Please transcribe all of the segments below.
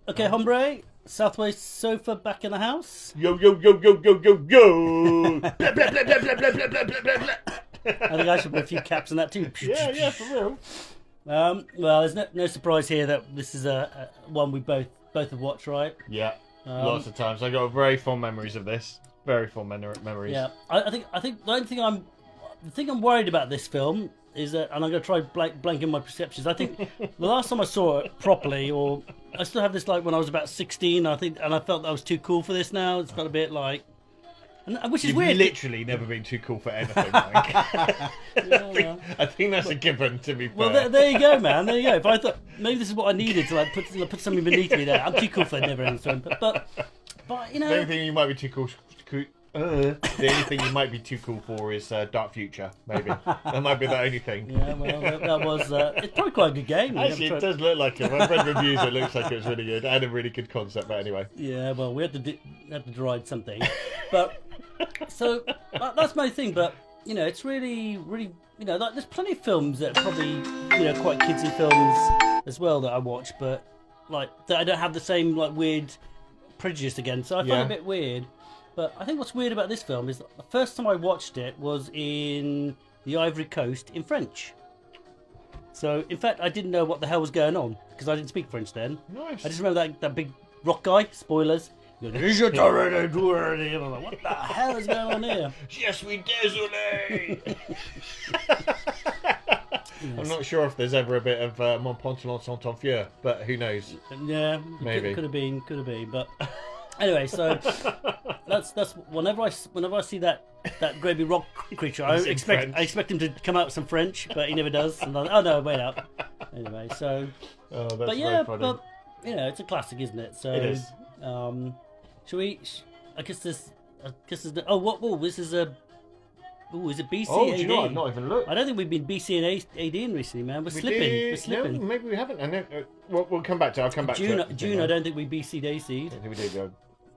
Okay, hombre. Southwest sofa back in the house. Yo, yo, yo, yo, yo, yo, yo. Blah, blah, blah, blah, blah, blah, blah, blah, blah, blah. I think I should put a few caps on that too. Yeah, for real. Well, there's no surprise here that this is a one we both have watched, right? Yeah, lots of times. I got very fond memories of this. Very fond memories. Yeah, I think the only thing I'm worried about this film is that, and I'm going to try blanking my perceptions. I think the last time I saw it properly, or I still have this like when I was about 16. I felt that I was too cool for this now. It's got a bit like, which is You've weird. literally never been too cool for anything, Mike. I think that's a given, to be fair. Well, there you go, man. There you go. If I thought maybe this is what I needed to like put something beneath me there, I'm too cool for Neverending Story. But you know, the only thing you might be too cool. The only thing you might be too cool for is Dark Future, maybe. That might be the only thing. Yeah, well, that was... it's probably quite a good game. Actually, it does look like it. When I've read reviews, it looks like it was really good. I had a really good concept, but anyway. Yeah, well, we had to deride something. But, so, that's my thing. But, you know, it's really, really... You know, like, there's plenty of films that are probably, you know, quite kidsy films as well that I watch. But, like, that I don't have the same, like, weird prejudice against. So I find it a bit weird. But I think what's weird about this film is that the first time I watched it was in the Ivory Coast in French. So, in fact, I didn't know what the hell was going on because I didn't speak French then. Nice. I just remember that big rock guy, spoilers. I'm like, what the hell is going on here? Je suis désolé. I'm not sure if there's ever a bit of Mon Pantalon sont en feu, but who knows? Yeah, maybe. Could have been, but... Anyway, so that's whenever I see that great big rock creature, I expect him to come out with some French, but he never does. And oh no, wait out. Anyway, so that's but yeah, but you know, it's a classic, isn't it? So it is. Shall we? I guess this. This is a. Oh, is it BC? Oh, AD? do you know? I've not even looked. I don't think we've been BC and AD in recently, man. We're slipping. No, maybe we haven't. And we'll come back to it. I'll come back to it. June, I don't think we BC'd AC'd. I think we did, go.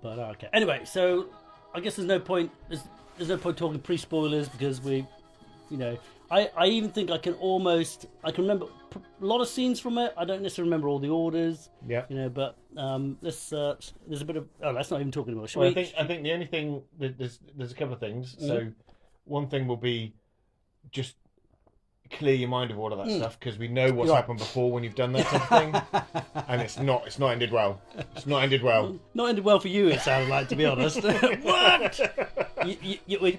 But okay. Anyway, so I guess there's no point. There's no point talking pre-spoilers because we, you know, I even think I can remember a lot of scenes from it. I don't necessarily remember all the orders. Yeah. You know, but there's a bit of. Oh, that's not even talking about. I think the only thing there's a couple of things. Mm-hmm. So one thing will be just clear your mind of all of that stuff because we know what's happened before when you've done that type of thing, and it's not ended well. It's not ended well. Not ended well for you. It sounded like, to be honest. What?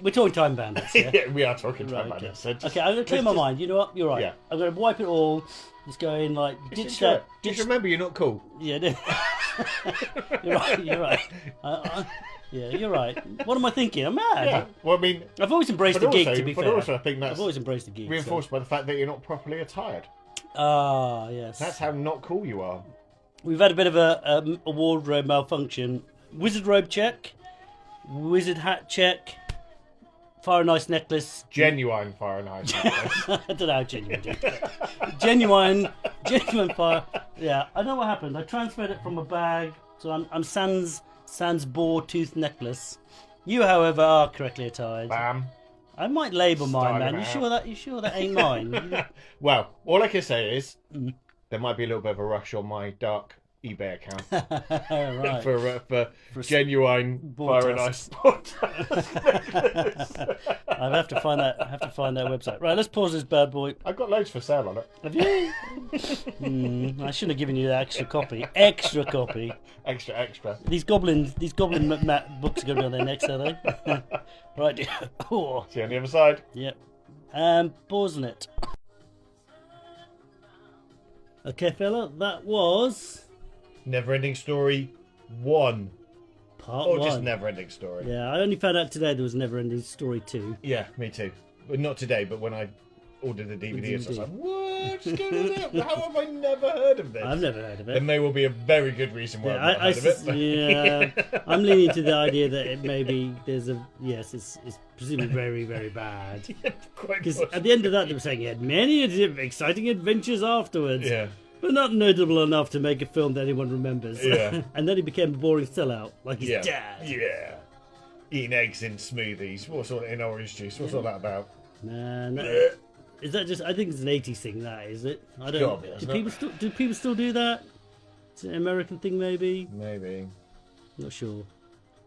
We're talking Time Bandits. Yeah, yeah we are talking Time Bandits. So okay, I'm going to clear my mind. You know what? You're right. Yeah. I'm going to wipe it all. Just go in like ditch that. Just remember, you're not cool. Yeah. You're right. Yeah, you're right. What am I thinking? I'm mad. Yeah. Well, I mean, I've always embraced the gig. To be fair, but also I think I've always embraced the gig. Reinforced by the fact that you're not properly attired. Ah, yes. That's how not cool you are. We've had a bit of a wardrobe malfunction. Wizard robe check, wizard hat check, fire and ice necklace. Genuine fire and ice necklace. I don't know how genuine it is. Genuine fire. Yeah, I know what happened. I transferred it from a bag, so I'm sans boar tooth necklace. You, however, are correctly attired. Bam. I might label mine, man. You sure that ain't mine? Well, all I can say is there might be a little bit of a rush on my dark eBay account right. for genuine fire and ice sport. I'll have to find that. Website. Right, let's pause this bad boy. I've got loads for sale on it. Have you? I shouldn't have given you that extra copy. Extra. These goblin map books are going to be on their necks, are they? Right. Oh. See you on the other side. Yep. Pausing it. Okay, fella, that was Neverending Story 1. Part or 1. Just Neverending Story. Yeah, I only found out today there was Neverending Story 2. Yeah, me too. But not today, but when I ordered the DVD, I was like, what's going on? How have I never heard of this? I've never heard of it. There may well be a very good reason why I've not heard of it. But... Yeah, I'm leaning to the idea that it maybe there's a... Yes, it's presumably very, very bad. Because at the end of that, they were saying he had many exciting adventures afterwards. Yeah. But not notable enough to make a film that anyone remembers. Yeah. And then he became a boring sellout, like his dad. Yeah. Eating eggs in smoothies. What's all in orange juice? What's all that about? Man, is that just? I think it's an 80s thing. That is it. I don't. Gotta be, Do people still do that? Is it an American thing, maybe? Maybe. Not sure.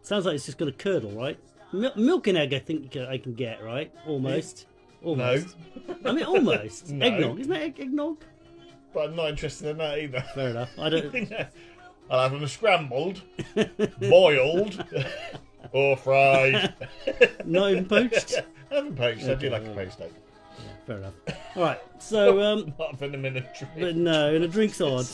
Sounds like it's just got a curdle, right? Milk and egg, I think I can get, right? Almost. Almost. No. I mean, almost. No. Eggnog. Isn't that eggnog? But I'm not interested in that either. Fair enough. I don't... I'll have them scrambled, boiled, or fried. Not even poached? I haven't poached. Okay, I do like a poached egg. Yeah, fair enough. All right, so... Not in them in a drink. But no, in a drink's odd.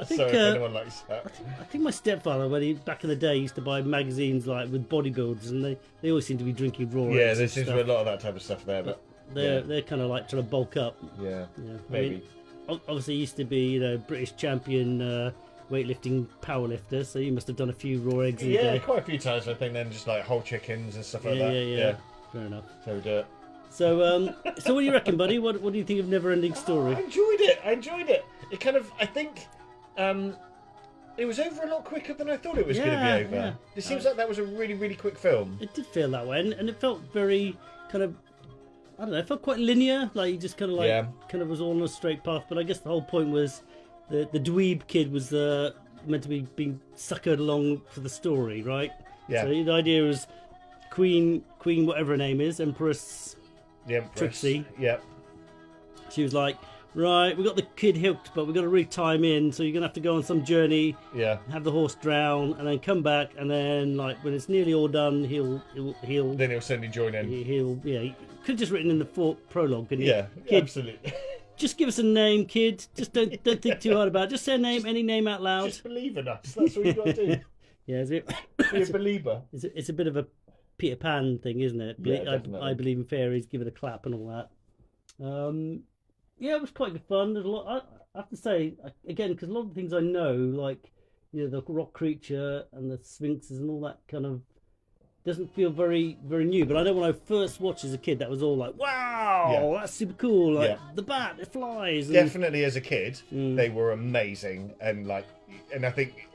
I think, sorry if anyone likes that. I think my stepfather, when he back in the day, used to buy magazines like with bodybuilders, and they always seem to be drinking raw eggs. Yeah, there and seems to stuff. be a lot of that type of stuff there, but They're kind of like trying to bulk up. yeah, Yeah, maybe. I mean, obviously, he used to be British champion weightlifting powerlifter, so you must have done a few raw eggs. In a Yeah, day. quite a few times. I think then just like whole chickens and stuff like Yeah, that. yeah. Fair enough. So we do it. So, so what do you reckon, buddy? What do you think of Neverending Story? I enjoyed it. It kind of, I think, it was over a lot quicker than I thought it was going to be over. Yeah. It seems like that was a really, really quick film. It did feel that way, and it felt very kind of, I don't know, it felt quite linear. Like you just kind of kind of was all on a straight path. But I guess the whole point was the dweeb kid was meant to be being suckered along for the story, right? Yeah. So the idea was Queen, whatever her name is, Empress The Empress. Trixie. Yeah. She was like, right, we got the kid hooked, but we've got to re-tie him in, so you're going to have to go on some journey, Yeah. have the horse drown, and then come back, and then, like, when it's nearly all done, he'll Then he'll suddenly join in. he could have just written in the prologue, couldn't he? Yeah, Kid, absolutely. just give us a name, kid. Just don't think too hard about it. Just say a name, any name out loud. Just believe in us. That's what you got to do. Yeah, is it? Be a believer. It's a bit of a Peter Pan thing, isn't it? Yeah, definitely. I believe in fairies, give it a clap and all that. Yeah, it was quite good fun. There's a lot. I have to say again, because a lot of the things I know, like the rock creature and the sphinxes and all that kind of, doesn't feel very very new. But I know when I first watched as a kid, that was all like, wow, that's super cool. Like the bat, it flies. And... Definitely, as a kid, they were amazing, and I think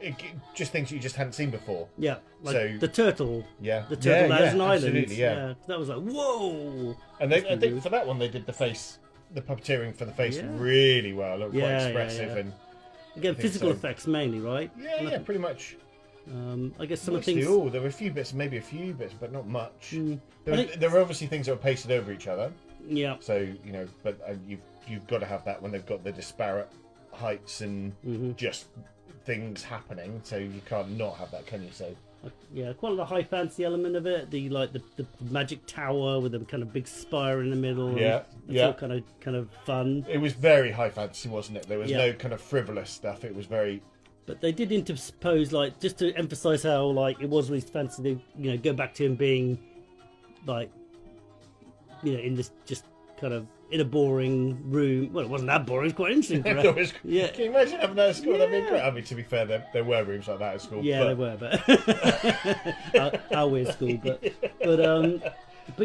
just things you just hadn't seen before. Yeah, like so the turtle. Yeah, the turtle that is an island. Absolutely, yeah. That was like whoa. And I think for that one, they did the puppeteering for the face really well. It looked quite expressive and again physical effects mainly, right? Yeah, pretty much. I guess some of the things. There were a few bits, but not much. There were obviously things that were pasted over each other. Yeah. So but you've got to have that when they've got the disparate heights and just things happening. So you can't not have that, can you? So. Yeah, quite a high fantasy element of it. The magic tower with a kind of big spire in the middle. Yeah, all kind of fun. It was very high fantasy, wasn't it? There was no kind of frivolous stuff. It was very. But they did interpose, like, just to emphasise how, like, it was really fantasy. To, go back to him being, like, in this just kind of in a boring room. Well, it wasn't that boring. It was quite interesting. Can you imagine having that at school? That'd be great. I mean, to be fair, there were rooms like that at school. Yeah, there were, but our weird school. But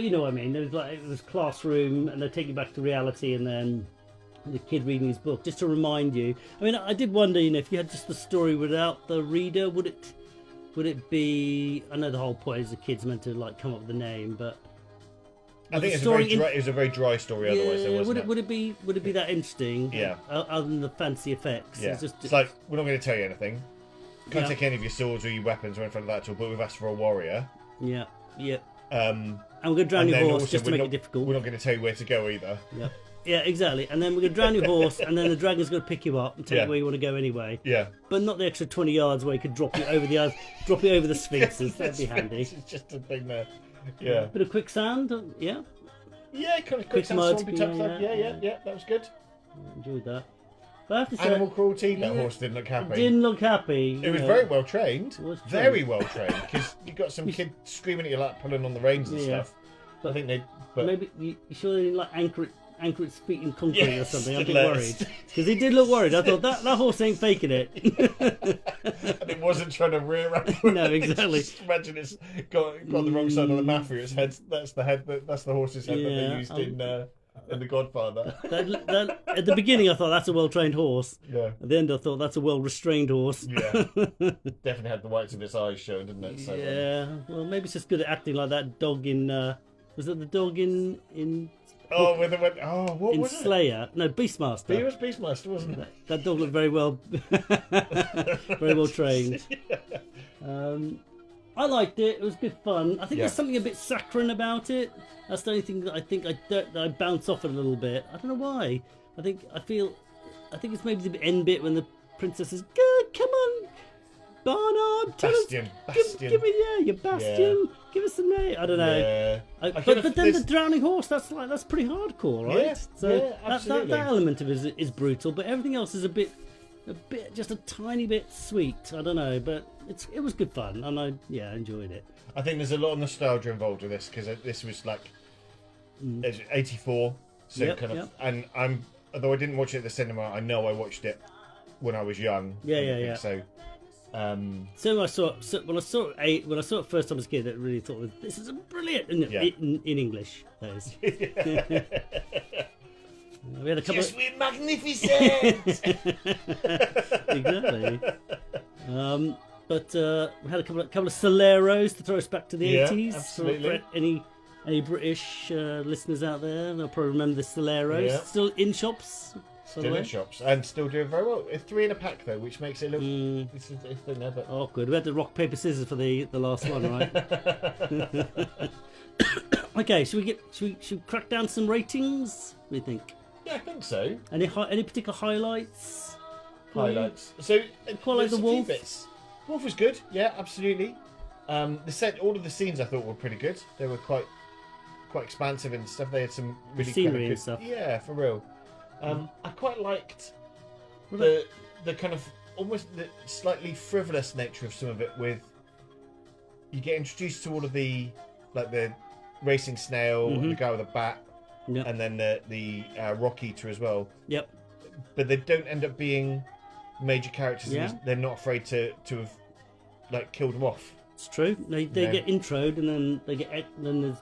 you know what I mean. There was it was classroom, and they take you back to reality, and then the kid reading his book just to remind you. I mean, I did wonder, if you had just the story without the reader, would it be? I know the whole point is the kid's meant to come up with the name, but. I think it was a very dry story. Otherwise, would it be that interesting? Yeah. Other than the fancy effects. Yeah. It's like we're not going to tell you anything. Can't take any of your swords or your weapons or anything like that at all. But we've asked for a warrior. Yeah. Yeah. And we're going to drown your horse just to make it difficult. We're not going to tell you where to go either. Yeah. Yeah, exactly. And then we're going to drown your horse, and then the dragon's going to pick you up and tell you where you want to go anyway. Yeah. But not the extra 20 yards where he could drop you over the sphinxes. That'd be handy. It's just a thing there. Yeah. Bit of quicksand. Yeah. Yeah, kind of quicksand, swampy type stuff. Yeah, that was good. Enjoyed that. But I have to say, animal cruelty. That horse didn't look happy. Didn't look happy. It was very well trained. Very well trained, because you got some kid screaming at you, pulling on the reins and stuff. But I think they. But maybe you sure they didn't anchor its feet in concrete or something. I'm a bit worried because he did look worried. I thought that horse ain't faking it. And it wasn't trying to rear up. No, exactly. Just imagine it's got the wrong side of the map. Its head. That's the head. That's the horse's head that they used in The Godfather. At the beginning, I thought that's a well-trained horse. Yeah. At the end, I thought that's a well-restrained horse. Yeah. Definitely had the whites of its eyes shown, didn't it? So, yeah. Well, maybe it's just good at acting like that dog in. Was it the dog in Oh, with the what in was Slayer. No, Beastmaster. He was Beastmaster, wasn't it? That dog looked very well, very well trained. I liked it. It was good fun. I think there's something a bit saccharine about it. That's the only thing that I think I bounce off it a little bit. I don't know why. I think it's maybe the end bit when the princess says, "Come on, Barnard, Bastion. give me your Bastion. Yeah. Give us some name." I don't know. Yeah. But then the drowning horse. That's pretty hardcore, right? Yeah, So absolutely. that element of it is brutal, but everything else is a bit, just a tiny bit sweet. I don't know, but it was good fun, and I enjoyed it. I think there's a lot of nostalgia involved with this because this was like it's 84, so and although I didn't watch it at the cinema, I know I watched it when I was young. Yeah. So. So when I saw it first time as a kid, I really thought this is brilliant in English. That is. We had a couple. We're magnificent. Exactly. But we had a couple of Soleros to throw us back to the 80s. Absolutely. For any British listeners out there, they'll probably remember the Soleros. Yeah. Still in shops. Still in shops and still doing very well. It's 3 in a pack though, which makes it look. It's thinner, but awkward. We had to rock paper scissors for the last one, right? Okay, should we crack down some ratings? What do you think? Yeah, I think so. Any particular highlights? Highlights. So quite like the Wolf. Bits. Wolf was good. Yeah, absolutely. All of the scenes I thought were pretty good. They were quite expansive and stuff. They had some really scenery good and stuff. Yeah, for real. I quite liked the kind of almost the slightly frivolous nature of some of it. With you get introduced to all of the racing snail, and the guy with a bat, and then the rock eater as well. Yep. But they don't end up being major characters. Yeah. They're not afraid to have killed them off. It's true. They get introed, and then then there's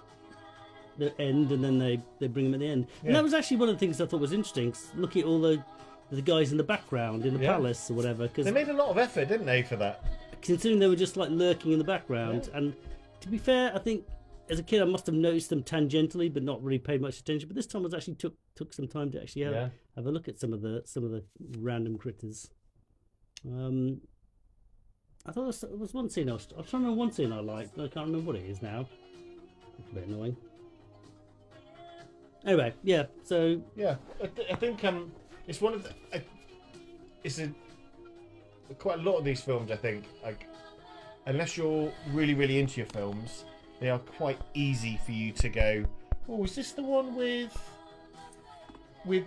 the end, and then they bring them at the end. And that was actually one of the things I thought was interesting. Look at all the guys in the background in the palace or whatever. Cause they made a lot of effort, didn't they, for that? Considering they were just lurking in the background. And to be fair, I think as a kid I must have noticed them tangentially, but not really paid much attention. But this time I actually took some time to actually have a look at some of the random critters. I thought there was one scene I was trying to remember one scene I liked, but I can't remember what it is now. It's a bit annoying. Anyway, so I think it's one of the quite a lot of these films. I think unless you're really really into your films, they are quite easy for you to go, oh, is this the one with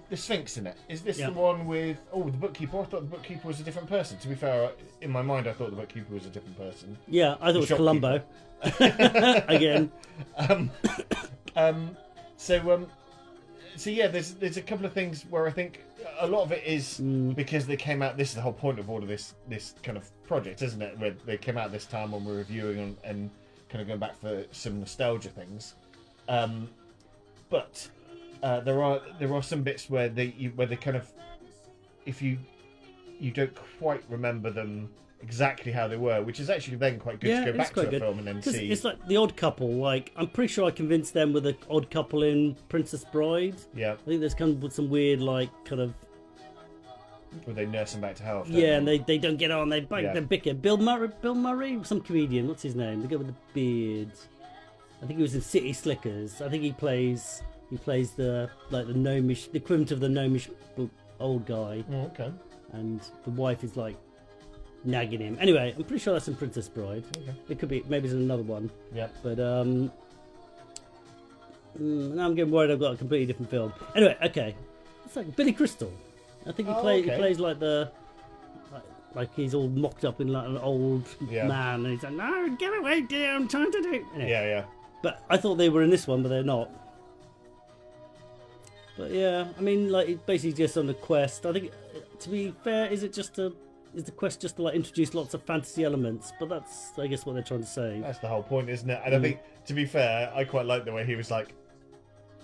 the Sphinx in it? Is this the one with the bookkeeper? I thought the bookkeeper was a different person. To be fair, in my mind I thought the bookkeeper was a different person. Yeah, I thought it was Columbo. Again. So yeah, there's a couple of things where I think a lot of it is because they came out. This is the whole point of all of this kind of project, isn't it? Where they came out this time when we're reviewing and kind of going back for some nostalgia things. But there are some bits where they kind of, if you don't quite remember them exactly how they were, which is actually then quite good to go back to the film and then see. It's like The Odd Couple. I'm pretty sure I convinced them with The Odd Couple in Princess Bride. Yeah. I think there's kind of some weird kind of. Where they nurse them back to health. And they don't get on. They bicker. Bill Murray, some comedian. What's his name? The guy with the beard. I think he was in City Slickers. I think he plays the gnomish, the equivalent of the gnomish old guy. Oh, okay. And the wife is nagging him. Anyway, I'm pretty sure that's in Princess Bride. Okay. It could be, maybe it's in another one. Yeah. But now I'm getting worried I've got a completely different film. Anyway, okay. It's like Billy Crystal. I think he plays like he's all mocked up in an old man, and he's like, "No, get away, dear, I'm trying to do." Anyway. Yeah. But I thought they were in this one, but they're not. But yeah, I mean, it's basically just on a quest. I think, to be fair, is the quest just to introduce lots of fantasy elements? But that's, I guess, what they're trying to say. That's the whole point, isn't it? And I think, to be fair, I quite like the way he was like,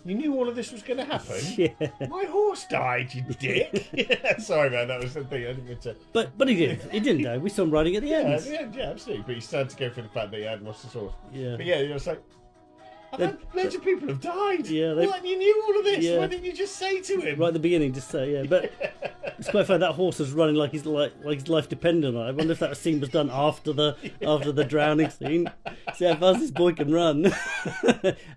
"You knew all of this was going to happen? Yeah. My horse died, you dick." Yeah, sorry, man, that was the thing. I didn't mean to. But he did. He didn't, though. We saw him riding at the end. Yeah, absolutely. But he started to go for the fact that he had lost his horse. Yeah. But yeah, it was like, Loads of people have died. Yeah, what? You knew all of this. Yeah. Why didn't you just say to him? Right at the beginning, just say, yeah. But it's quite funny, that horse was running like his life depended on it. I wonder if that scene was done after the drowning scene. See how fast this boy can run.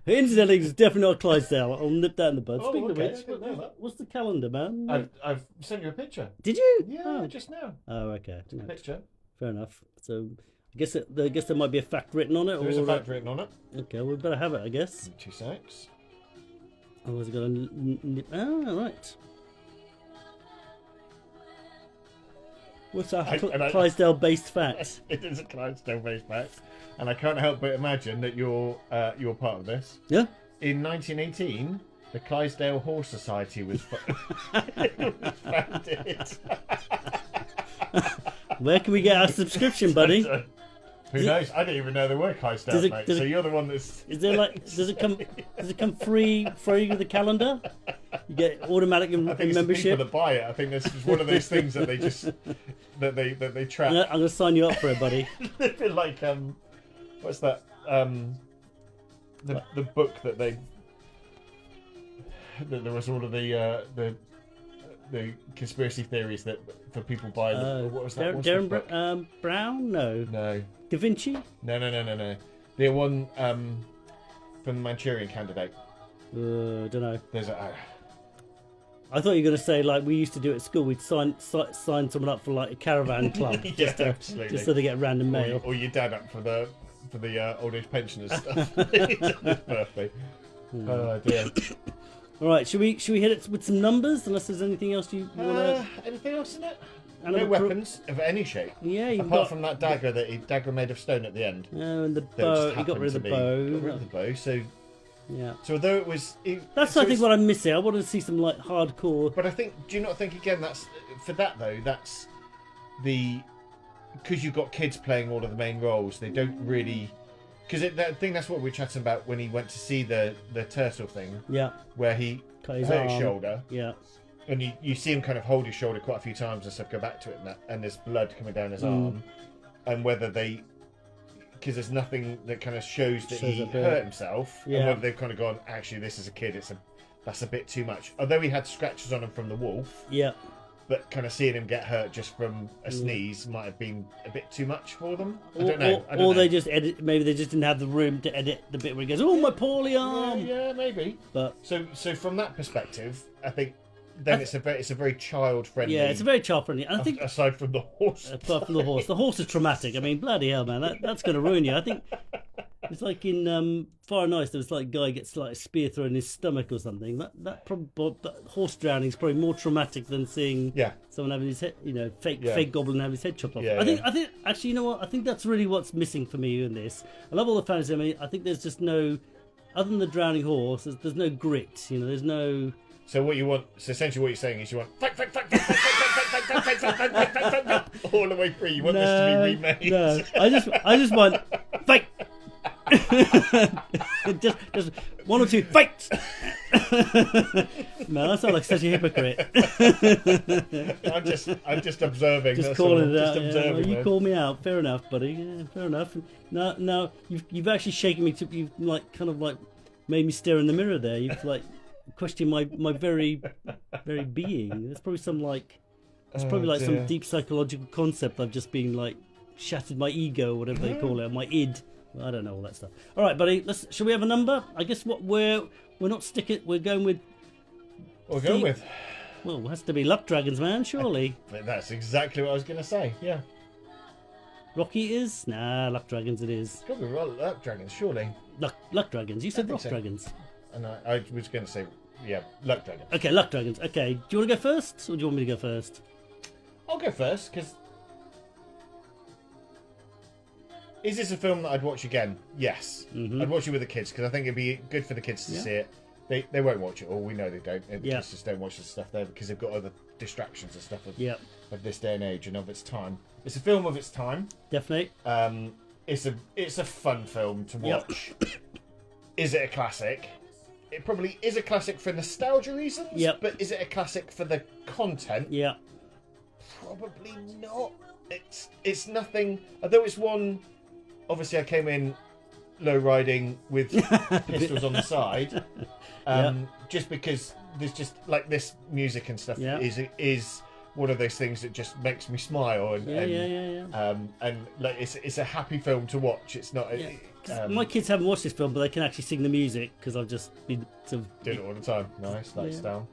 Incidentally, it's definitely not Clydesdale. I'll nip that in the bud. Oh, Speaking okay, of which, I didn't know that. what's the calendar, man? I've sent you a picture. Did you? Yeah, Oh, just now. oh okay. A picture. Fair enough. So, I guess there might be a fact written on it. There is a fact written on it. Okay, we better have it, I guess. 2 secs. Otherwise, I've got to... Ah, right. What's our Clydesdale-based fact? It is a Clydesdale-based fact, and I can't help but imagine that you're part of this. Yeah. In 1918, the Clydesdale Horse Society was founded. Where can we get our subscription, buddy? Who knows? I didn't even know there were Clydesdales, mate. So you're the one that's. Is there does it come free with the calendar? You get automatic I think membership. It's the people that buy it. I think this is one of those things that they just that they track. I'm gonna sign you up for it, buddy. A bit like what's that? The book that they. That there was all of the conspiracy theories that for people buy. What was that? Darren Brown? No. Da Vinci? No. The one from the Manchurian Candidate. Don't know. There's a. I thought you were going to say, like we used to do at school, we'd sign someone up for like a caravan club. Absolutely. Just so they get random mail. Or your dad up for the old age pensioners stuff. His birthday. Oh dear. All right, should we hit it with some numbers? Unless there's anything else you want to. Anything else in it? No weapons of any shape. Yeah, apart from that dagger made of stone at the end. Oh, and the bow. He got rid of the bow. Got rid of the bow. So yeah. So although it was, that's I think what I'm missing. I wanted to see some like hardcore. But I think, do you not think again? That's for that though. That's because you've got kids playing all of the main roles. They don't really. Because I think that's what we were chatting about when he went to see the turtle thing. Yeah. Where he hurt his shoulder. Yeah. And you see him kind of hold his shoulder quite a few times and stuff, go back to it, and there's blood coming down his arm. And whether because there's nothing that kind of shows that he hurt himself, and whether they've kind of gone, actually, this is a kid, that's a bit too much. Although he had scratches on him from the wolf. Yeah. But kind of seeing him get hurt just from a sneeze might have been a bit too much for them. I don't know. Or they just maybe they just didn't have the room to edit the bit where he goes, "Oh, my poorly arm." Yeah, maybe. But so from that perspective, I think then it's a very child friendly. Yeah, it's a very child friendly. I think aside from the horse. The horse is traumatic. I mean, bloody hell, man, that's going to ruin you. I think it's like in Far and Ice, there was like a guy gets like a spear thrown in his stomach or something. That horse drowning is probably more traumatic than seeing someone having his head, fake goblin have his head chopped off. I think actually, you know what? I think that's really what's missing for me in this. I love all the fantasy. I mean, I think there's just no, other than the drowning horse, there's no grit. There's no. So what you want? So essentially, what you're saying is you want fight, all the way through. You want this to be remade. No, I just want fight. just one or two fights. Man, I sound like such a hypocrite. I'm just observing. Just calling it out. Just observing. Well, you called me out. Fair enough, buddy. Yeah, fair enough. Now you've actually shaken me to. You've made me stare in the mirror there. You've questioned my very being. There's probably some some deep psychological concept. I've just been shattered my ego, whatever they call it, my id. I don't know all that stuff. All right, buddy. Shall we have a number? I guess we're not sticking. We're going with. We'll go with. Well, it has to be Luck Dragons, man. Surely. That's exactly what I was going to say. Yeah. Rocky is? Nah, Luck Dragons it is. It's got to be Luck Dragons, surely. Luck Dragons. You said Rock Dragons. And I was going to say, Luck Dragons. Okay, Luck Dragons. Okay, do you want to go first, or do you want me to go first? I'll go first, because... Is this a film that I'd watch again? Yes. Mm-hmm. I'd watch it with the kids, because I think it'd be good for the kids to see it. They won't watch it all, we know they don't. The kids just don't watch the stuff there, because they've got other distractions and stuff of this day and age and of its time. It's a film of its time. Definitely. It's a fun film to watch. Yep. Is it a classic? It probably is a classic for nostalgia reasons. Yep. But is it a classic for the content? Yeah. Probably not. It's nothing. Although it's one. Obviously, I came in low riding with pistols on the side, just because there's just like this music and stuff is one of those things that just makes me smile and like it's a happy film to watch. It's not. My kids haven't watched this film, but they can actually sing the music because I've just been sort of doing it all the time. Nice, that's down.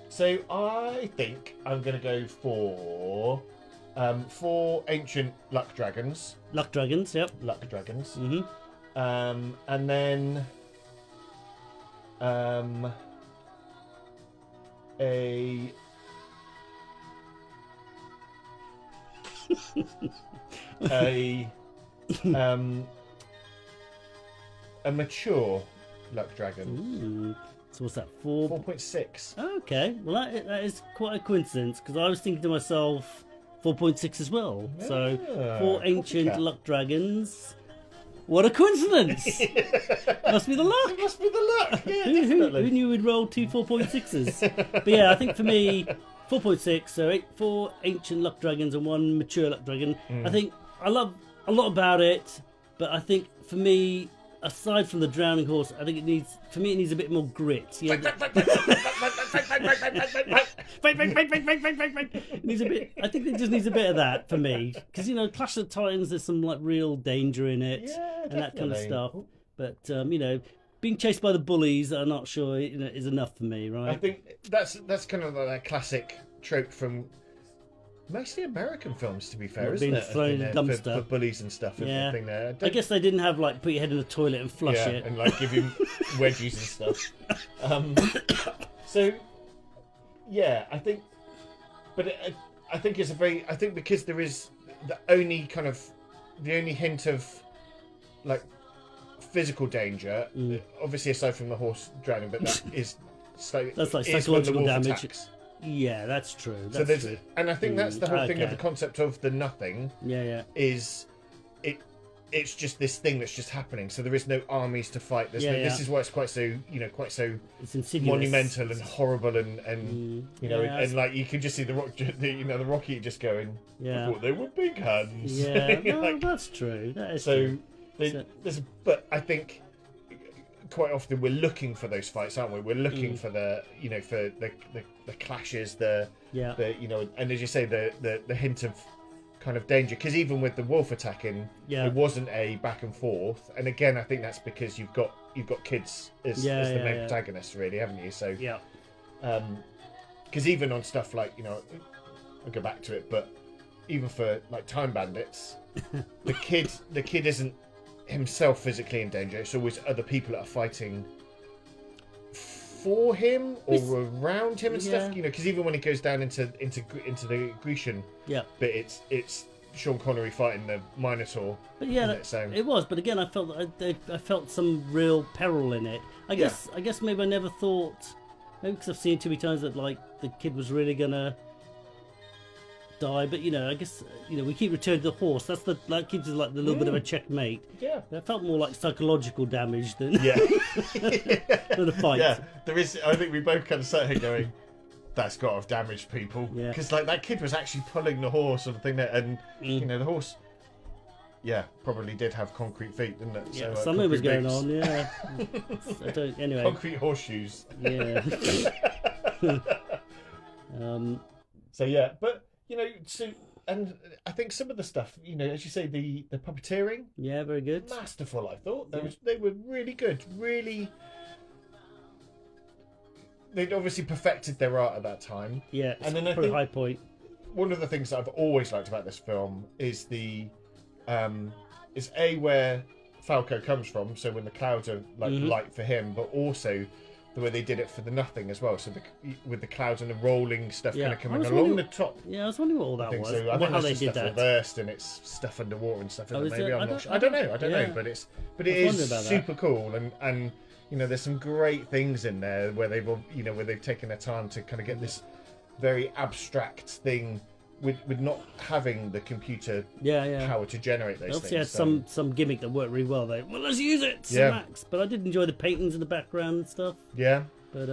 So I think I'm going to go for 4 ancient luck dragons. Luck dragons, yep. Luck dragons. Mm-hmm. And then a mature luck dragon. Ooh. So what's that? 4.6. Okay, well that is quite a coincidence because I was thinking to myself 4.6 as well. Yeah, So 4 ancient luck dragons. What a coincidence! Must be the luck. It must be the luck. Yeah, who knew we'd roll 2 4.6s? But yeah, I think for me 4.6. So 4 ancient luck dragons and 1 mature luck dragon. I think I love a lot about it, but I think for me, aside from the drowning horse, I think it needs a bit more grit. Yeah. It needs a bit. I think it just needs a bit of that for me, because Clash of the Titans, there's some like real danger in it and that kind of stuff. But being chased by the bullies, I'm not sure is enough for me, right? I think that's kind of like that classic trope from mostly American films, to be fair, isn't it? Thrown in a dumpster for bullies and stuff. Yeah. There. I guess they didn't have like put your head in the toilet and flush it and like give you wedgies and stuff. So yeah, I think, but I think it's I think because there is the only hint of like physical danger, obviously aside from the horse drowning, but that is that's like psychological damage. Attacks. Yeah, that's true. True. And I think that's the whole thing of the concept of the nothing. Yeah. Is it's just this thing that's just happening. So there is no armies to fight. This is why it's quite so it's monumental and horrible and and like you can just see the Rocky just going. Yeah. I thought they were big hands. Yeah, no, that's true. That is true. But I think quite often we're looking for those fights, aren't we? We're looking for the for the clashes, and as you say, the hint of kind of danger. Because even with the wolf attacking, it wasn't a back and forth. And again, I think that's because you've got kids as the main protagonists, really, haven't you? So because even on stuff like I'll go back to it, but even for like Time Bandits, the kid isn't himself physically in danger. It's always other people that are fighting for him or around him and stuff. Because even when he goes down into the Grecian bit, it's Sean Connery fighting the Minotaur. But it was. But again, I felt some real peril in it. I guess maybe I never thought, maybe because I've seen it too many times, that like the kid was really gonna die. But I guess we keep returning to the horse. That gives us like the little bit of a checkmate. Yeah, that felt more like psychological damage than than a fight. Yeah, there is. I think we both kind of sat here going, "That's got to have damaged people." Yeah, because like that kid was actually pulling the horse or the thing there, and the horse. Yeah, probably did have concrete feet, didn't it? Yeah, so, something was going on. Yeah, anyway. Concrete horseshoes. Yeah. So yeah, but. And I think some of the stuff, as you say, the puppeteering. Yeah, very good. Masterful, I thought. They were really good. Really. They'd obviously perfected their art at that time. Yeah, and then I think think high point. One of the things that I've always liked about this film is where Falco comes from. So when the clouds are like light for him, but also the way they did it for the nothing as well. So with the clouds and the rolling stuff kind of coming along the top. Yeah, I was wondering what all that was. So I think how they did did that. Reversed and it's stuff underwater and stuff. Maybe I'm not sure. I don't know. But it is super cool and there's some great things in there where they've taken their time to kind of get this very abstract thing. With not having the computer power to generate those obviously things. Had some gimmick that worked really well. Let's use it to max. But I did enjoy the paintings in the background and stuff. Yeah. But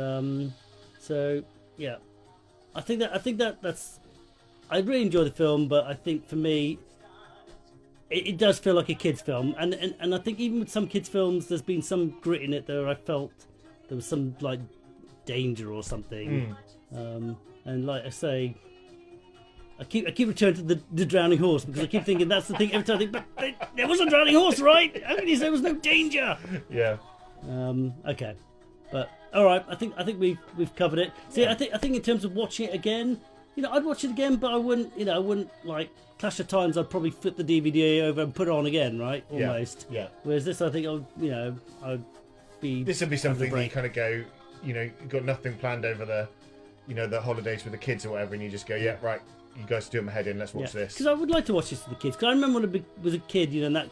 so yeah, I think that's. I really enjoy the film, but I think for me, it does feel like a kids' film, and I think even with some kids' films, there's been some grit in it that I felt there was some like danger or something. And like I say, I keep returning to the drowning horse because I keep thinking that's the thing every time. But there was a drowning horse, right? How can you say there was no danger? Yeah. Okay, but all right. I think we've covered it. See, yeah. I think in terms of watching it again, I'd watch it again, but I wouldn't like Clash of Times. I'd probably flip the DVD over and put it on again, right? Almost. Yeah. Whereas this, I think I'd be. This would be something that you kind of go, you've got nothing planned over the holidays with the kids or whatever, and you just go, yeah, right. You guys do them head in. Let's watch this. Because I would like to watch this with the kids. Because I remember when I was a kid, and that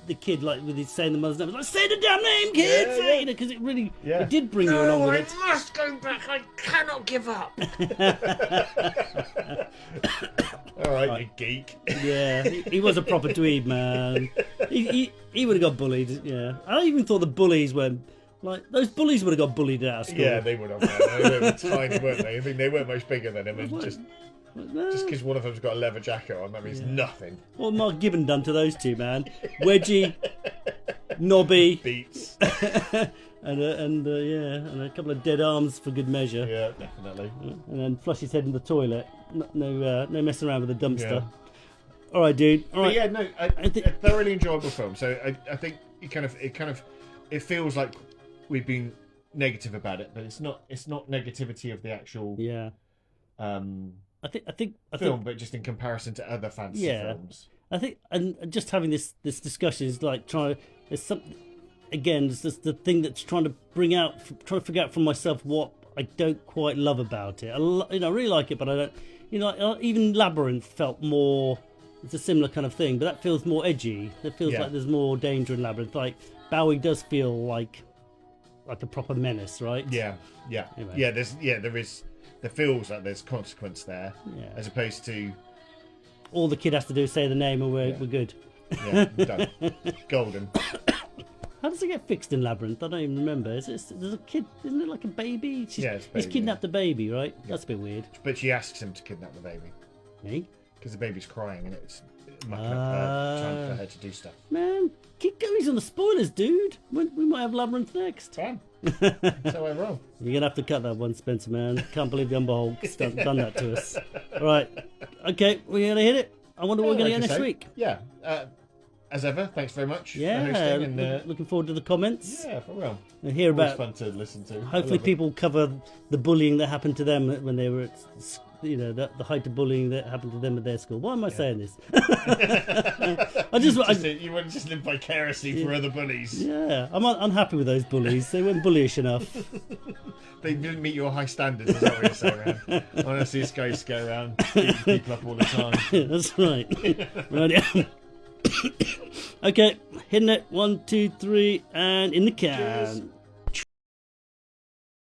the kid like with his saying the mother's name, was like, say the damn name, kids. Because it really it did bring you along with it. I must go back. I cannot give up. All right, you geek. Yeah, he was a proper dweeb, man. He would have got bullied. Yeah, I even thought the bullies were. Like, those bullies would have got bullied out of school. Yeah, they would have. They were tiny, weren't they? I mean, they weren't much bigger than him. And just because one of them's got a leather jacket on, that means nothing. What Mark Gibbon done to those two, man? Wedgie, Nobby, Beats, and a couple of dead arms for good measure. Yeah, definitely. And then flush his head in the toilet. No messing around with the dumpster. Yeah. All right, dude. All right. But yeah, no, a thoroughly enjoyable film. So I think it feels like we've been negative about it, but it's not negativity of the actual I think but just in comparison to other fantasy films. I think, and just having this discussion is like there's something again, it's just the thing that's trying to figure out from myself what I don't quite love about it. I really like it, but I don't, even Labyrinth felt more, it's a similar kind of thing, but that feels more edgy. It feels like there's more danger in Labyrinth. Like Bowie does feel like a proper menace, right? Yeah. Anyway. There feels like there's consequence there, as opposed to all the kid has to do is say the name and we're good. Yeah, done. Golden. How does it get fixed in Labyrinth? I don't even remember. There's a kid, isn't it like a baby? He's kidnapped a baby, right? Yeah. That's a bit weird. But she asks him to kidnap the baby. Me? Because the baby's crying and it's mucking up her, trying for her to do stuff. Man, keep going on the spoilers, dude. We might have Labyrinth next. Fine. So I roll. You're going to have to cut that one, Spencer, man. Can't believe the UmberBulk's done that to us. All right. Okay, we're going to hit it. I wonder what we're going to get next week. Yeah. As ever, thanks very much for hosting. And, looking forward to the comments. Yeah, for real. And hear about. Fun to listen to. Hopefully, people cover the bullying that happened to them when they were at, the height of bullying that happened to them at their school. Why am I saying this? You want to just live vicariously for other bullies. Yeah, I'm unhappy with those bullies. They weren't bullyish enough. They didn't meet your high standards, is that what you're saying, man? I want to see this guy just go around beating people up all the time. That's right. Right. Okay, hitting it. 1, 2, 3, and in the can. Cheers.